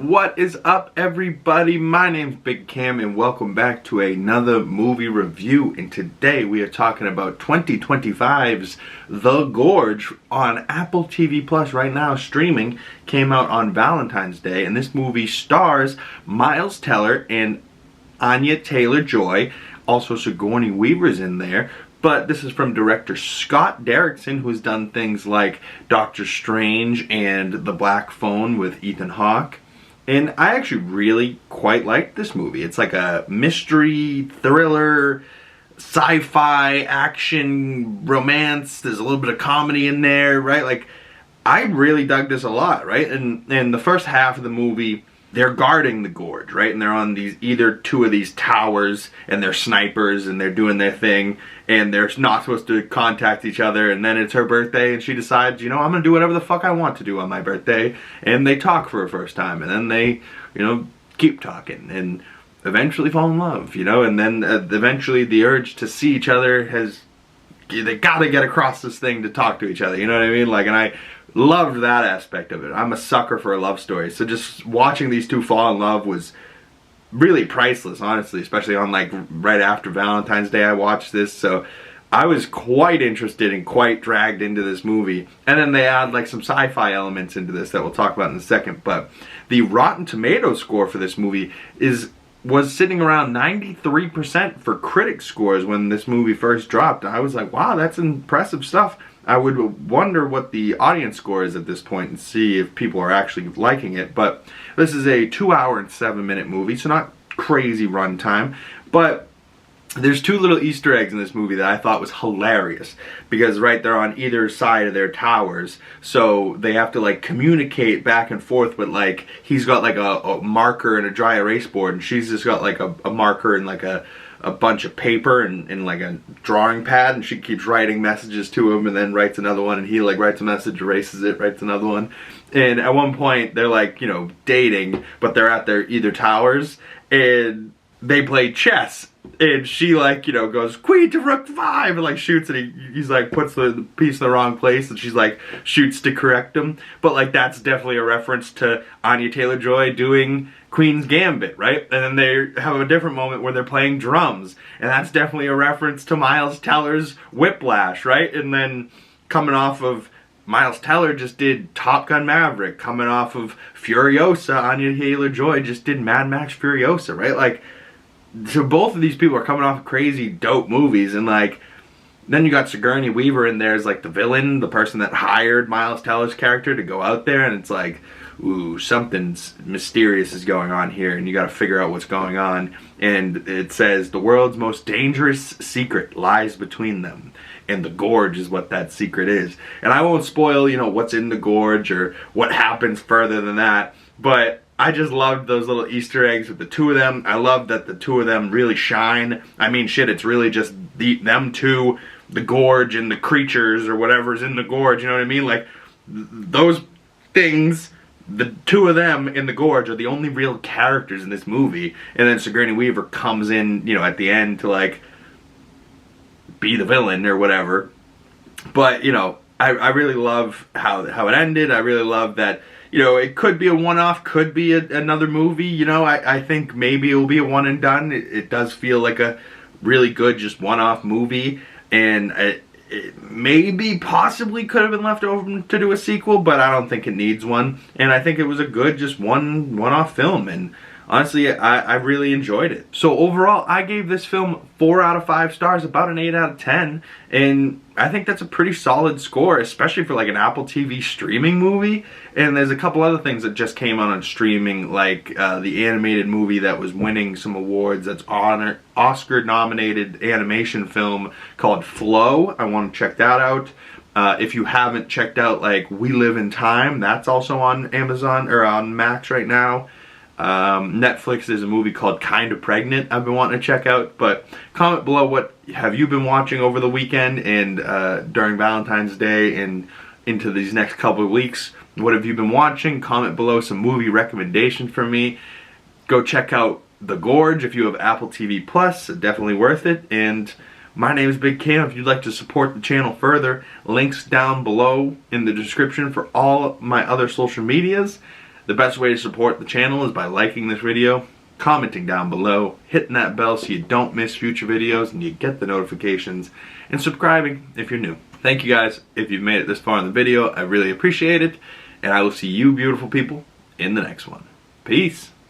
What is up, everybody? My name's Big Cam and welcome back to another movie review. And today we are talking about 2025's The Gorge on Apple TV Plus right now streaming. Came out on Valentine's Day, and this movie stars Miles Teller and Anya Taylor-Joy. Also Sigourney Weaver's in there. But this is from director Scott Derrickson, who's done things like Doctor Strange and The Black Phone with Ethan Hawke. And I actually really quite like this movie. It's like a mystery, thriller, sci-fi, action, romance. There's a little bit of comedy in there, right? Like, I really dug this a lot, right? And the first half of the movie, they're guarding the gorge, right? And they're on these either two of these towers, and they're snipers, and they're doing their thing, and they're not supposed to contact each other. And then it's her birthday, and she decides, you know, I'm gonna do whatever the fuck I want to do on my birthday. And they talk for a first time, and then they, you know, keep talking, and eventually fall in love, you know. And then eventually the urge to see each other they gotta get across this thing to talk to each other, you know what I mean? Like, and I loved that aspect of it. I'm a sucker for a love story, so just watching these two fall in love was really priceless, honestly, especially on like right after Valentine's Day I watched this. So I was quite interested and quite dragged into this movie. And then they add like some sci-fi elements into this that we'll talk about in a second. But the Rotten Tomatoes score for this movie was sitting around 93% for critic scores when this movie first dropped. I was like, wow, that's impressive stuff. I would wonder what the audience score is at this point and see if people are actually liking it. But this is a 2-hour and 7-minute movie, so not crazy runtime. But there's two little Easter eggs in this movie that I thought was hilarious. Because, right, they're on either side of their towers, so they have to, like, communicate back and forth. But, like, he's got, like, a marker and a dry erase board, and she's just got, like, a marker and, like, a bunch of paper and like a drawing pad, and she keeps writing messages to him and then writes another one, and he like writes a message, erases it, writes another one. And at one point they're like, you know, dating, but they're at their either towers and they play chess, and she like, you know, goes queen to rook 5 and like shoots, and he's like puts the piece in the wrong place, and she's like shoots to correct him. But like that's definitely a reference to Anya Taylor-Joy doing Queen's Gambit, right? And then they have a different moment where they're playing drums, and that's definitely a reference to Miles Teller's Whiplash, right? And then coming off of Miles Teller just did Top Gun Maverick, coming off of Furiosa, Anya Taylor-Joy just did Mad Max Furiosa, right? Like, so both of these people are coming off crazy dope movies, and like then you got Sigourney Weaver in there as like the villain, the person that hired Miles Teller's character to go out there, and it's like, ooh, something's mysterious is going on here, and you got to figure out what's going on. And it says the world's most dangerous secret lies between them, and the gorge is what that secret is. And I won't spoil, you know, what's in the gorge or what happens further than that, but I just loved those little Easter eggs with the two of them. I love that the two of them really shine. I mean, shit, it's really just them two, the gorge and the creatures or whatever's in the gorge, you know what I mean? Like, those things, the two of them in the gorge are the only real characters in this movie. And then Sigourney Weaver comes in, you know, at the end to like be the villain or whatever. But, you know, I really love how it ended. I really love that, you know, it could be a one-off, could be another movie, you know. I think maybe it will be a one and done. It does feel like a really good just one-off movie, and it maybe possibly could have been left over to do a sequel, but I don't think it needs one. And I think it was a good just one-off film, and honestly I really enjoyed it. So overall I gave this film 4 out of 5 stars, about an 8 out of 10, and I think that's a pretty solid score, especially for like an Apple TV streaming movie. And there's a couple other things that just came out on streaming, like the animated movie that was winning some awards, that's Oscar nominated animation film called Flow. I want to check that out. If you haven't checked out like We Live in Time, that's also on Amazon or on Max right now. Netflix is a movie called Kinda Pregnant I've been wanting to check out. But comment below, what have you been watching over the weekend and during Valentine's Day and into these next couple of weeks. What have you been watching? Comment below some movie recommendations for me. Go check out The Gorge if you have Apple TV Plus. Definitely worth it. And my name is Big Cam. If you'd like to support the channel further, links down below in the description for all my other social medias. The best way to support the channel is by liking this video, commenting down below, hitting that bell so you don't miss future videos and you get the notifications, and subscribing if you're new. Thank you guys if you've made it this far in the video. I really appreciate it, and I will see you beautiful people in the next one. Peace.